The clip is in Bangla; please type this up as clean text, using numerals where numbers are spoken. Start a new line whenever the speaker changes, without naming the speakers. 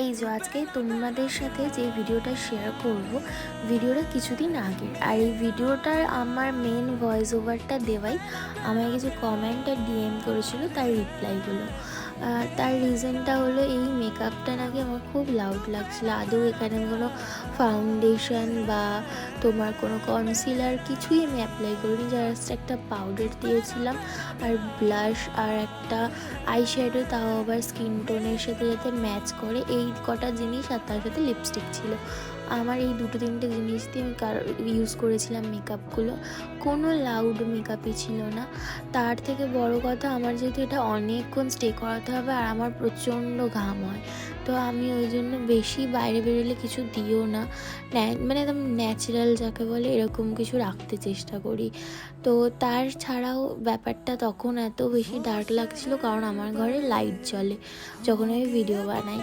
এই যে আজকে তোমাদের সাথে যে ভিডিওটা শেয়ার করব, ভিডিওটা কিছুদিন আগের। আর এই ভিডিওটার আমার মেন ভয়েস ওভারটা দেওয়াই আমায় কিছু কমেন্ট আর ডিএম করেছিল, তার রিপ্লাইগুলো। তার রিজনটা হলো এই মেকআপটা নাকি আমার খুব লাউড লাগছিলো। আদৌ এখানে কোনো ফাউন্ডেশন বা তোমার কোনো কনসিলার কিছুই আমি অ্যাপ্লাই করিনি, জাস্ট একটা পাউডার দিয়েছিলাম আর ব্লাশ আর একটা আইশ্যাডো, তাও আবার স্কিন টোনের সাথে যাতে ম্যাচ করে, এই কটা জিনিস। আর তার সাথে লিপস্টিক ছিল। আমার এই দুটো তিনটে জিনিস দিয়ে আমি ইউজ করেছিলাম মেকআপগুলো। কোনো লাউড মেকআপই ছিল না। তার থেকে বড় কথা, আমার যেহেতু এটা অনেকক্ষণ স্টে করাতে হবে আর আমার প্রচণ্ড ঘাম হয়, তো আমি ওই জন্য বেশি বাইরে বেরোলে কিছু দিও না, মানে একদম ন্যাচারাল যাকে বলে এরকম কিছু রাখতে চেষ্টা করি। তো তার ছাড়াও ব্যাপারটা তখন এত বেশি ডার্ক লাগছিল কারণ আমার ঘরে লাইট জ্বলে যখন আমি ভিডিও বানাই।